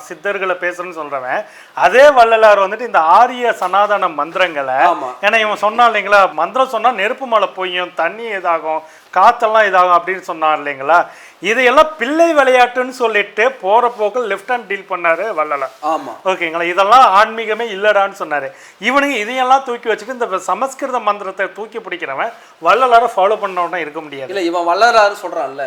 சித்தர்களை பேசுறேன்னு சொல்றவன் அதே வள்ளலார் வந்துட்டு இந்த ஆரிய சனாதன மந்திரங்களை, ஏன்னா இவன் சொன்னா இல்லைங்களா, மந்திரம் சொன்னா நெருப்பு மழை பொய்யும், தண்ணி இதாகும், காத்தெல்லாம் இதாகும் அப்படின்னு சொன்னார் இல்லைங்களா, இதையெல்லாம் பிள்ளை விளையாட்டுன்னு சொல்லிட்டு போற போக்கில் லெஃப்ட் ஹேண்ட் டீல் பண்ணாரு வள்ளலார். ஆமா, ஓகேங்களா, இதெல்லாம் ஆன்மீகமே இல்லடான்னு சொன்னாரு. இவனுங்க இதையெல்லாம் தூக்கி வச்சுட்டு இந்த சமஸ்கிருத மந்திரத்தை தூக்கி பிடிக்கிறவன் வள்ளலார ஃபாலோ பண்ணவனா இருக்க முடியாது. இல்ல இவன் வள்ளலாறு சொல்றான்ல,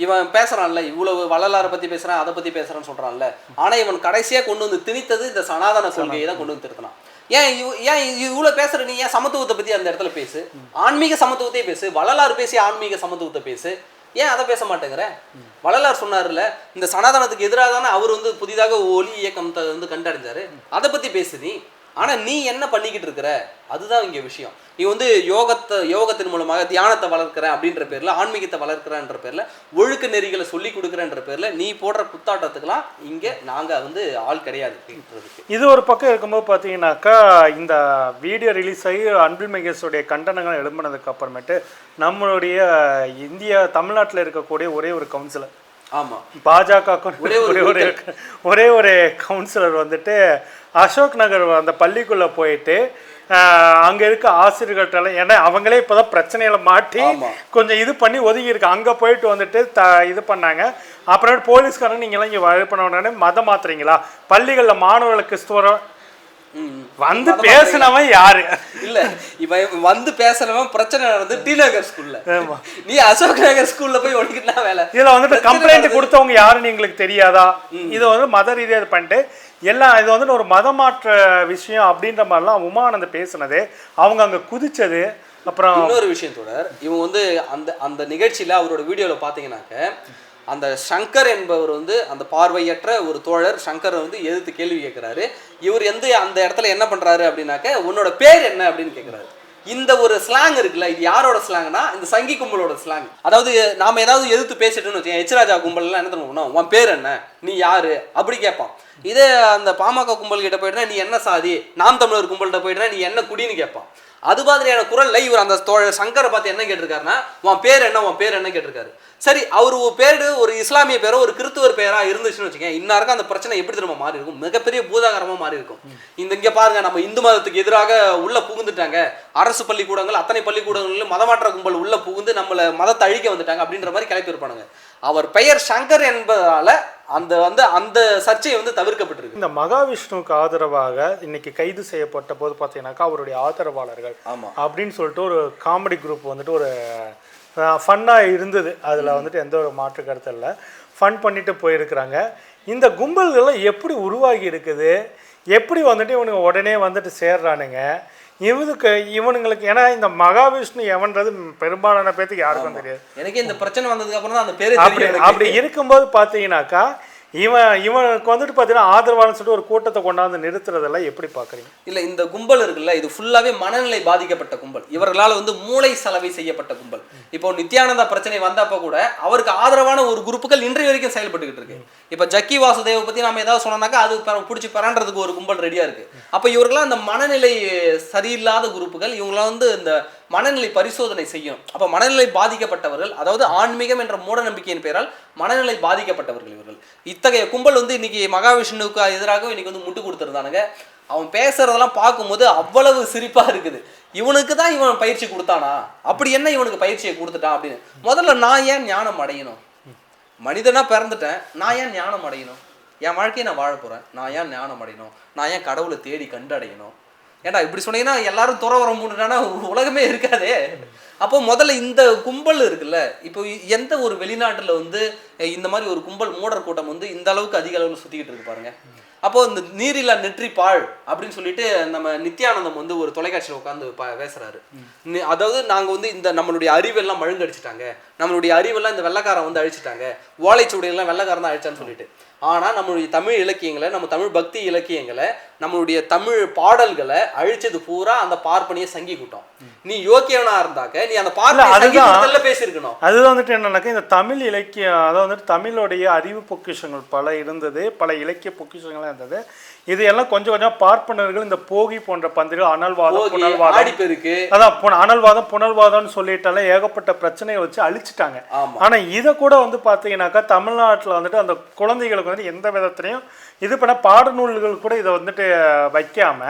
இவன் பேசுறான்ல, இவ்வளவு வள்ளலாரை பத்தி பேசுறான், அதை பத்தி பேசுறான்னு சொல்றான்ல. ஆனா இவன் கடைசியா கொண்டு வந்து திணித்தது இந்த சனாதன கொள்கையை தான் கொண்டு வந்து திருத்தினான். ஏன் இவ்வளவு பேசுற நீ ஏன் சமத்துவத்தை பத்தி அந்த இடத்துல பேசு, ஆன்மீக சமத்துவத்தையே பேசு, வள்ளலார் பேசி ஆன்மீக சமத்துவத்தை பேசு, ஏன் அதை பேச மாட்டேங்கிற? வள்ளலார் சொன்னார்ல, இந்த சனாதனத்துக்கு எதிராக தானே அவர் வந்து புதிதாக ஒலி இயக்கம் வந்து கண்டடைஞ்சாரு, அதை பத்தி பேசு நீ. ஆனா நீ என்ன பண்ணிக்கிட்டு இருக்கிற? அதுதான் இங்க விஷயம். நீ வந்து யோகத்தின் மூலமாக தியானத்தை வளர்க்கிறேன் அப்படின்ற பேர்ல, ஆன்மீகத்தை வளர்க்கிறன்ற பேர்ல, ஒழுக்க நெறிகளை சொல்லி கொடுக்குறன்ற பேர்ல நீ போடுற குத்தாட்டத்துக்கெல்லாம் இங்க நாங்க வந்து ஆள் கிடையாது. இது ஒரு பக்கம் இருக்கும்போது பாத்தீங்கன்னாக்கா, இந்த வீடியோ ரிலீஸ் ஆகி அன்பில் மகேஷோடைய கண்டனங்கள் எழும்பினதுக்கு அப்புறமேட்டு நம்மளுடைய இந்தியா தமிழ்நாட்டில் இருக்கக்கூடிய ஒரே ஒரு கவுன்சிலர், ஆமா பாஜக ஒரே ஒரு கவுன்சிலர் வந்துட்டு அசோக் நகர் அந்த பள்ளிக்குள்ள போயிட்டு அங்க இருக்க ஆசிரியர்கள்ட்ட, ஏன்னா அவங்களே இப்போதான் பிரச்சனையில மாட்டி கொஞ்சம் இது பண்ணி ஒதுங்கி இருக்கு, அங்க போயிட்டு வந்துட்டு இது பண்ணாங்க. அப்புறம் போலீஸ்காரங்க நீங்க எல்லாம் இங்க பண்ண உடனே மதம் மாத்துறீங்களா, பள்ளிகள்ல மாணவர்களுக்கு கிறிஸ்துவ வந்து பேசினவன் யாரு? இல்ல இவன் வந்து பேசுறவன் பிரச்சனை நடந்து டி நகர் ஸ்கூல்ல, நீ அசோக் நகர் ஸ்கூல்ல போய் ஒழிக்கிட்டா வேலை. இதுல வந்துட்டு கம்ப்ளைண்ட் கொடுத்தவங்க யாருன்னு எங்களுக்கு தெரியாதா? இது வந்து மத ரீதியா இது பண்ணிட்டு எல்லாம் இது வந்துட்டு ஒரு மதமாற்ற விஷயம் அப்படின்ற மாதிரிலாம் உமானந்த் பேசுனது, அவங்க அங்க குதிச்சது. அப்புறம் இன்னொரு விஷயம் தொடர், இவங்க வந்து அந்த நிகழ்ச்சியில அவரோட வீடியோல பாத்தீங்கன்னாக்க, அந்த சங்கர் என்பவர் வந்து அந்த பார்வையற்ற ஒரு தோழர் சங்கர் வந்து எதிர்த்து கேள்வி கேட்கிறாரு. இவர் அந்த இடத்துல என்ன பண்றாரு அப்படின்னாக்க, உன்னோட பேர் என்ன அப்படின்னு கேட்கிறாரு. இந்த ஒரு ஸ்லாங் இருக்குல்ல, இது யாரோட ஸ்லாங்னா இந்த சங்கி கும்பலோட ஸ்லாங். அதாவது நாம ஏதாவது எதிர்த்து பேசிட்டோம்னு வச்சுக்கோங்க, எச் ராஜா கும்பல் எல்லாம் என்ன பண்ணுவோம், உன் பேர் என்ன, நீ யாரு அப்படி கேட்பான். இதே அந்த பாமக கும்பல் கிட்ட போயிட்டா நீ என்ன சாதி, நாம் தமிழர் கும்பல்கிட்ட போயிட்டா நீ என்ன குடின்னு கேட்பான். அது மாதிரியான குரல்ல இவர் அந்த சங்கரை பார்த்து என்ன கேட்டிருக்காருன்னா, உன் பேர் என்ன, உன் பேர் என்ன கேட்டிருக்காரு. சரி, அவர் பேரு ஒரு இஸ்லாமிய பேரோ ஒரு கிறிஸ்துவர் பேரா இருந்துச்சுன்னு வச்சுக்கேன், இன்னாருக்கும் அந்த பிரச்சனை எப்படி திரும்ப மாறி இருக்கும், மிகப்பெரிய பூதாகரமா மாறி இருக்கும். இங்க பாருங்க, நம்ம இந்து மதத்துக்கு எதிராக உள்ள புகுந்துட்டாங்க, அரசு பள்ளிக்கூடங்கள் அத்தனை பள்ளிக்கூடங்களிலும் மதமாற்ற கும்பல் உள்ள புகுந்து நம்மளை மதத்தை அழிக்க வந்துட்டாங்க அப்படின்ற மாதிரி கிளப்பி இருப்பானுங்க. அவர் பெயர் சங்கர் என்பதால அந்த சர்ச்சை வந்து தவிர்க்கப்பட்டிருக்கு. இந்த மகாவிஷ்ணுவுக்கு ஆதரவாக இன்னைக்கு கைது செய்யப்பட்ட போது பார்த்தீங்கன்னாக்கா, அவருடைய ஆதரவாளர்கள் அப்படின்னு சொல்லிட்டு ஒரு காமெடி குரூப் வந்துட்டு ஒரு ஃபன்னாக இருந்தது. அதில் வந்துட்டு எந்த ஒரு மாற்று கருத்து இல்லை. ஃபன் பண்ணிட்டு போயிருக்கிறாங்க. இந்த கும்பல்கள்லாம் எப்படி உருவாகி இருக்குது, எப்படி வந்துட்டு இவனுங்க உடனே வந்துட்டு சேர்றானுங்க இவனுங்களுக்கு? ஏன்னா இந்த மகாவிஷ்ணு எவன்றது பெரும்பாலான பேத்துக்கு யாருக்கும் தெரியாது. எனக்கு இந்த பிரச்சனை வந்ததுக்கு அப்புறம் தான் அந்த பேரு அப்படி இருக்கும்போது பார்த்தீங்கன்னாக்கா இவனுக்கு வந்துட்டு பார்த்தீங்கன்னா ஆதரவாளன்னு சொல்லிட்டு ஒரு கூட்டத்தை கொண்டாந்து நிறுத்துறதெல்லாம் எப்படி பார்க்குறீங்க? இல்லை, இந்த கும்பல் இருக்குல்ல, இது ஃபுல்லாகவே மனநிலை பாதிக்கப்பட்ட கும்பல். இவர்களால் மூளை சலவை செய்யப்பட்ட கும்பல். இப்போ நித்யானந்தா பிரச்சனை வந்தப்போ கூட அவருக்கு ஆதரவான ஒரு குரூப்புகள் இன்றைய வரைக்கும் செயல்பட்டுக்கிட்டு இருக்கு. இப்போ ஜக்கி வாசுதேவை பற்றி நம்ம ஏதாவது சொன்னோம்னாக்கா அது பிடிச்சி பரான்றதுக்கு ஒரு கும்பல் ரெடியாக இருக்கு. அப்போ இவர்களாம் அந்த மனநிலை சரியில்லாத குரூப்புகள். இவங்களாம் இந்த மனநிலை பரிசோதனை செய்யணும். அப்போ மனநிலை பாதிக்கப்பட்டவர்கள், அதாவது ஆன்மீகம் என்ற மூட நம்பிக்கையின் பெயரால் மனநிலை பாதிக்கப்பட்டவர்கள் இவர்கள். இத்தகைய கும்பல் இன்னைக்கு மகாவிஷ்ணுவுக்கு எதிராக இன்னைக்கு முட்டு கொடுத்துருந்தானுங்க. அவன் பேசுறதெல்லாம் பார்க்கும்போது அவ்வளவு சிரிப்பா இருக்குது. இவனுக்கு தான் இவன் பயிற்சி கொடுத்தானா? அப்படி என்ன இவனுக்கு பயிற்சியை கொடுத்துட்டான் அப்படின்னு. முதல்ல நான் ஏன் ஞானம் அடையணும்? மனிதனா பிறந்துட்டேன், நான் ஏன் ஞானம் அடையணும்? என் வாழ்க்கையை நான் வாழ போறேன், நான் ஏன் ஞானம் அடையணும்? நான் ஏன் கடவுளை தேடி கண்டடையணும்? ஏன்டா இப்படி சொன்னீங்கன்னா எல்லாரும் துறவரம் மூணுனா உலகமே இருக்காதே. அப்போ முதல்ல இந்த கும்பல் இருக்குல்ல, இப்போ எந்த ஒரு வெளிநாட்டுல இந்த மாதிரி ஒரு கும்பல் மூடர் கூட்டம் இந்த அளவுக்கு அதிக அளவில் சுத்திக்கிட்டு இருக்கு பாருங்க. அப்போ இந்த நீரில்லா நெற்றி பாழ் அப்படின்னு சொல்லிட்டு நம்ம நித்யானந்தம் ஒரு தொலைக்காட்சியில் உட்காந்து பேசுறாரு. அதாவது நாங்க இந்த நம்மளுடைய அறிவெல்லாம் மழுங்கடிச்சிட்டாங்க, நம்மளுடைய அறிவெல்லாம் இந்த வெள்ளக்காரன் அழிச்சிட்டாங்க, ஓலைச்சுவடியெல்லாம் வெள்ளக்காரன் தான் அழிச்சான்னு சொல்லிட்டு. ஆனா நம்மளுடைய தமிழ் இலக்கியங்களை, நம்ம தமிழ் பக்தி இலக்கியங்களை, நம்மளுடைய தமிழ் பாடல்களை அழிச்சது பூரா அந்த பார்ப்பனிய சங்கி கூட்டம். நீ யோக்கியவனா இருந்தாக்க நீ அந்த பார்ப்பனிய பேசியிருக்கணும். அதுதான் வந்துட்டு என்னன்னாக்கா இந்த தமிழ் இலக்கியம், அதாவது தமிழுடைய அறிவு பொக்கிஷங்கள் பல இருந்தது, பல இலக்கிய பொக்கிஷங்கள்லாம் இருந்தது. இது எல்லாம் கொஞ்சம் கொஞ்சம் பார்ப்பனர்கள் இந்த போகி போன்ற பந்திரிகள் அனல்வாதம் புனல்வாதம், அதான் அனல்வாதம் புனல்வாதம்னு சொல்லிட்டாலே ஏகப்பட்ட பிரச்சனையை வச்சு அழிச்சிட்டாங்க. ஆனா இதை கூட பாத்தீங்கன்னாக்கா தமிழ்நாட்டுல அந்த குழந்தைகளுக்கு எந்த விதத்திலையும் இது பண்ண பாடநூல்கள் கூட இதை வைக்காம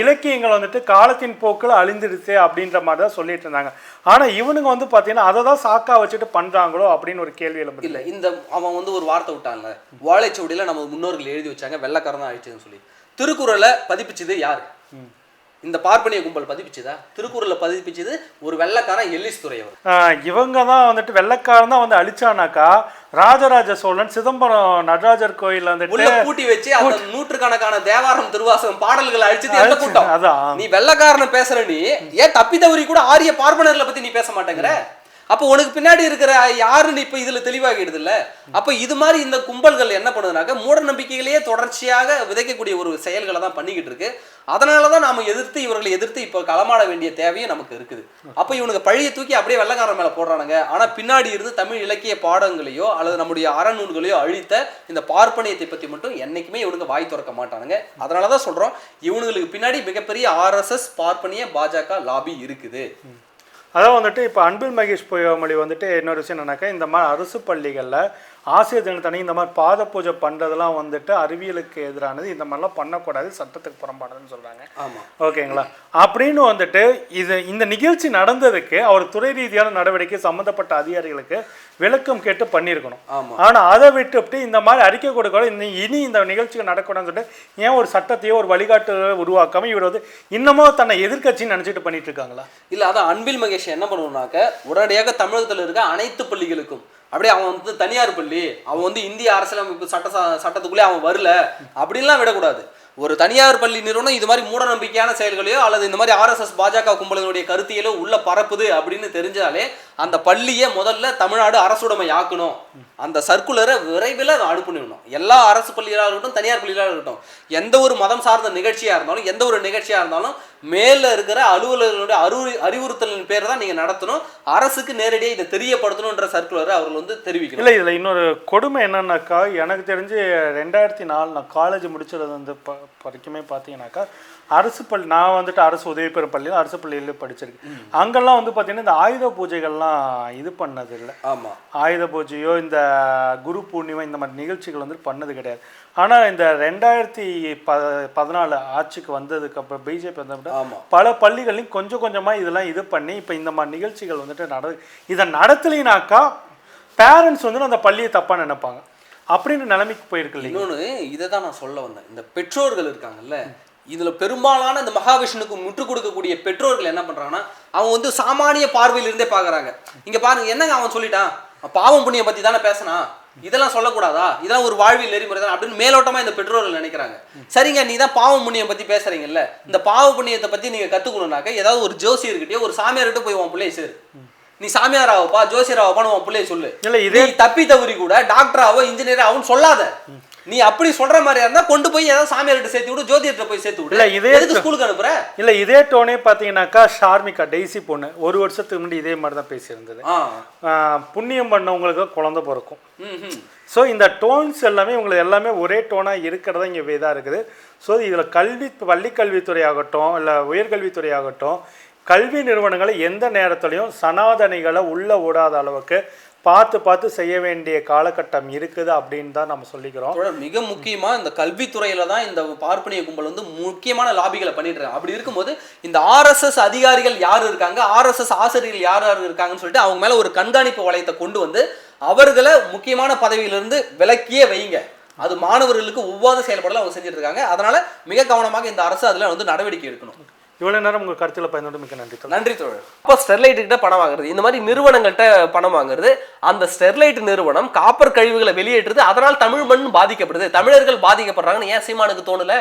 இலக்கியங்கள் காலத்தின் போக்கில் அழிந்துடுச்சு அப்படின்ற மாதிரி தான் சொல்லிட்டு இருந்தாங்க. ஆனா இவனுங்க பாத்தீங்கன்னா அதை தான் சாக்கா வச்சுட்டு பண்றாங்களோ அப்படின்னு ஒரு கேள்வி எழுப்பு. இல்ல, இந்த அவன் ஒரு வார்த்தை விட்டாங்க, வாழைச்சுவடியில நம்ம முன்னோர்கள் எழுதி வச்சாங்க வெள்ளக்காரன் தான் அழிச்சதுன்னு சொல்லி. திருக்குறளை பதிப்பிச்சது யாரு? இந்த பார்ப்பனிய கும்பல் பதிப்பிச்சுதா? திருக்குறளை பதிப்பிச்சது ஒரு வெள்ளக்காரன் எல்லிஸ் துறையவர். இவங்க தான் வெள்ளக்காரன் தான் அழிச்சானாக்கா ராஜராஜ சோழன் சிதம்பரம் நடராஜர் கோயில் பூட்டி வச்சு அந்த நூற்றுக்கணக்கான தேவாரம் திருவாசகம் பாடல்களை அழிச்சது எந்த கூட்டம்? நீ வெள்ளக்காரனை பேசுற, நீ ஏன் தப்பி தவறி கூட ஆரிய பார்ப்பனர்களை பத்தி நீ பேச மாட்டேங்கிற? அப்போ உனக்கு பின்னாடி இருக்கிற யாருன்னு இப்ப இதுல தெளிவாகிடுது இல்ல? அப்ப இது மாதிரி இந்த கும்பல்கள் என்ன பண்ணுதுனாக்க மூட நம்பிக்கைகளையே தொடர்ச்சியாக விதைக்கக்கூடிய ஒரு செயல்களை தான் பண்ணிக்கிட்டு இருக்கு. அதனாலதான் நாம இவர்களை எதிர்த்து இப்ப களமாட வேண்டிய தேவையும் நமக்கு இருக்குது. அப்ப இவனுக்கு பழிய தூக்கி அப்படியே வெள்ளக்காரன் மேல போடுறானுங்க. ஆனா பின்னாடி இருந்து தமிழ் இலக்கிய பாடங்களையோ அல்லது நம்முடைய அறநூல்களையோ அழித்த இந்த பார்ப்பனியத்தை பத்தி மட்டும் என்னைக்குமே இவனுக்கு வாய் திறக்க மாட்டானுங்க. அதனாலதான் சொல்றோம், இவனுங்களுக்கு பின்னாடி மிகப்பெரிய RSS பார்ப்பனிய பாஜக லாபி இருக்குது. அதான் இப்போ அன்பில் மகேஷ் பொய்யாமொழி இன்னொரு விஷயம் என்னன்னாக்கா, இந்த மாதிரி அரசு பள்ளிகளில் ஆசிரியர் தினத்தனி இந்த மாதிரி பாத பூஜை பண்ணுறதெல்லாம் அறிவியலுக்கு எதிரானது, இந்த மாதிரிலாம் பண்ணக்கூடாது, சட்டத்துக்கு புறம்பானதுன்னு சொல்கிறாங்க. ஆமாம், ஓகேங்களா? அப்படின்னு இந்த நிகழ்ச்சி நடந்ததுக்கு அவர் துறை ரீதியான நடவடிக்கை சம்மந்தப்பட்ட அதிகாரிகளுக்கு விளக்கம் கேட்டு பண்ணியிருக்கணும். ஆனால் அதை விட்டுவிட்டு இந்த மாதிரி அறிக்கை கொடுக்க இனி இந்த நிகழ்ச்சிகள் நடக்கூடாதுன்னு சொல்லிட்டு ஏன் ஒரு சட்டத்தையோ ஒரு வழிகாட்டு உருவாக்காம இவர் இன்னமும் தன்னை எதிர்கட்சின்னு நினச்சிட்டு பண்ணிட்டு இருக்காங்களா? இல்லை, அதான் அன்பில் மகேஷ் என்ன பண்ணுவோம்னாக்க உடனடியாக தமிழகத்தில் இருக்க அனைத்து பள்ளிகளுக்கும், அப்படியே அவன் தனியார் பள்ளி, அவன் இந்திய அரசியலமைப்பு சட்டத்துக்குள்ளே அவன் வரல அப்படின்லாம் விடக்கூடாது. ஒரு தனியார் பள்ளி நிறுவனம் இது மாதிரி மூட நம்பிக்கையான செயல்களையோ அல்லது இந்த மாதிரி RSS பாஜக கும்பலினுடைய கருத்தியலோ உள்ள பரப்புது அப்படின்னு தெரிஞ்சாலே அந்த பள்ளியை முதல்ல தமிழ்நாடு அரசுடைமை ஆக்கணும். அந்த சர்க்குலரை விரைவில் அனுப்பிடணும். எல்லா அரசு பள்ளிகளாக இருக்கட்டும், தனியார் பள்ளிகளாக இருக்கட்டும், எந்த ஒரு மதம் சார்ந்த நிகழ்ச்சியாக இருந்தாலும், எந்த ஒரு நிகழ்ச்சியாக இருந்தாலும் மேல இருக்கிற அலுவலர்களுடைய அறிவுறுத்தலின் பேர் தான் நீங்க நடத்தணும். அரசுக்கு நேரடியாக இதை தெரியப்படுத்தணும்ன்ற சர்க்குலரை அவர்கள் தெரிவிக்கணும். இல்லை, இதில் இன்னொரு கொடுமை என்னன்னாக்கா, எனக்கு தெரிஞ்சு 2004 நான் காலேஜ் முடிச்சது வரைக்குமே பார்த்தீங்கன்னாக்கா அரசு பள்ளி, நான் அரசு உதவி பெறும் பள்ளியில் அரசு பள்ளியில் படிச்சிருக்கேன். அங்கெல்லாம் பார்த்தீங்கன்னா இந்த ஆயுத பூஜைகள்லாம் இது பண்ணது இல்லை. ஆமாம், ஆயுத பூஜையோ இந்த குரு பூர்ணிமா இந்த மாதிரி நிகழ்ச்சிகள் பண்ணது கிடையாது. ஆனால் இந்த 2014 ஆட்சிக்கு வந்ததுக்கு அப்புறம் பிஜேபி வந்தப்போ பல பள்ளிகளையும் கொஞ்சம் கொஞ்சமாக இதெல்லாம் இது பண்ணி இப்போ இந்த மாதிரி நிகழ்ச்சிகள் இதை நடத்தலினாக்கா பேரண்ட்ஸ் அந்த பள்ளியை தப்பாக நினைப்பாங்க அப்படின்னு நிலைமைக்கு போயிருக்கு. இன்னொன்று இதை தான் நான் சொல்ல வந்தேன். இந்த பெற்றோர்கள் இருக்காங்கல்ல, இதுல பெரும்பாலான இந்த மகாவிஷ்ணுக்கு முற்று கொடுக்கக்கூடிய பெற்றோர்கள் என்ன பண்றாங்கன்னா அவங்க வந்து சாமானிய பார்வையில இருந்தே பாக்குறாங்க. இங்க பாருங்க, என்னங்க அவன் சொல்லிட்டான், பாவம் புண்ணியம் பத்தி தானே பேசினா, இதெல்லாம் சொல்லக்கூடாதா, இதெல்லாம் ஒரு வாழ்வியல் நெறிமுறை தான் அப்படின்னு மேலோட்டமா இந்த பெற்றோர்கள் நினைக்கிறாங்க. சரிங்க, நீ தான் பாவம் புண்ணியம் பத்தி பேசுறீங்கல்ல, இந்த பாவ புண்ணியத்தை பத்தி நீங்க கத்துக்கணும்னாக்க ஏதாவது ஒரு ஜோசியர்கிட்டயோ ஒரு சாமியார்கிட்ட போய் உன் பிள்ளைய சேரு. நீ சாமியார் ஆகப்பா, ஜோசியர் ஆகப்பான்னு உன் பிள்ளைய சொல்லு. இல்ல இதே தப்பி தவறி கூட டாக்டர் ஆவோ இன்ஜினியர் ஆகும்னு சொல்லாத. நீ அப்படி சொல்ற மாதிரியா இருந்தா கொண்டு போய் ஏதாவது சாமியார்கிட்ட சேர்த்து விடு, ஜோதிடத்தை போய் சேர்த்து விடு. இல்ல இதே எதுக்கு ஸ்கூலுக்கு அனுப்புற? இல்ல இதே டோனே பாத்தீங்கன்னாக்கா ஷார்மிகா டெய்ஸி பொண்ணு ஒரு வருஷத்துக்கு முன்னாடி இதே மாதிரி தான் பேசியிருந்தது. புண்ணியம் பண்ணவங்களுக்கு குழந்தை பிறக்கும். ஸோ இந்த டோன்ஸ் எல்லாமே உங்களுக்கு எல்லாமே ஒரே டோனாக இருக்கிறதா இங்கே இதாக இருக்குது. ஸோ இதில் பள்ளிக்கல்வித்துறை ஆகட்டும் இல்லை உயர்கல்வித்துறை ஆகட்டும், கல்வி நிறுவனங்களை எந்த நேரத்துலையும் சனாதனைகளை உள்ளே விடாத அளவுக்கு பார்த்து செய்ய வேண்டிய காலகட்டம் இருக்குது அப்படின்னு தான் நம்ம சொல்லிக்கிறோம். மிக முக்கியமா இந்த கல்வித்துறையில தான் இந்த பார்ப்பனிய கும்பல் வந்து முக்கியமான லாபிகளை பண்ணிட்டு இருக்காங்க. அப்படி இருக்கும்போது இந்த RSS அதிகாரிகள் யார் இருக்காங்க, RSS ஆசிரியர்கள் யார் யார் இருக்காங்கன்னு சொல்லிட்டு அவங்க மேல ஒரு கண்காணிப்பு வளையத்தை கொண்டு வந்து அவர்களை முக்கியமான பதவியிலிருந்து விலக்கியே வைங்க. அது மாணவர்களுக்கு ஒவ்வாத செயல்பாடுல அவங்க செஞ்சுட்டு இருக்காங்க. அதனால மிக கவனமாக இந்த அரசு அதுல வந்து நடவடிக்கை எடுக்கணும். இவ்வளவு நேரம் உங்க கருத்துல பயனோட மிக்க நன்றி. நன்றி தோழர். அப்போ ஸ்டெர்லைட் கிட்ட பணம் வாங்குறது, இந்த மாதிரி நிறுவனங்கள்கிட்ட பணம் வாங்குறது, அந்த ஸ்டெர்லைட் நிறுவனம் காப்பர் கழிவுகளை வெளியேற்றுது, அதனால் தமிழ் மண் பாதிக்கப்படுது, தமிழர்கள் பாதிக்கப்படுறாங்கன்னு ஏன் சீமானுக்கு தோணல?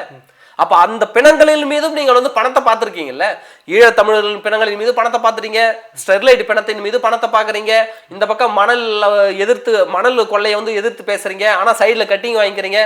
அப்ப அந்த பிணங்களின் மீதும் நீங்கள் வந்து பணத்தை பார்த்துருக்கீங்கல்ல, ஈழத் தமிழர்களின் பிணங்களின் மீது பணத்தை பார்த்துறீங்க, ஸ்டெர்லைட் பிணத்தின் மீது பணத்தை பார்க்குறீங்க, இந்த பக்கம் மணல் கொள்ளையை வந்து எதிர்த்து பேசுறீங்க, ஆனா சைட்ல கட்டிங் வாங்கிக்கிறீங்க.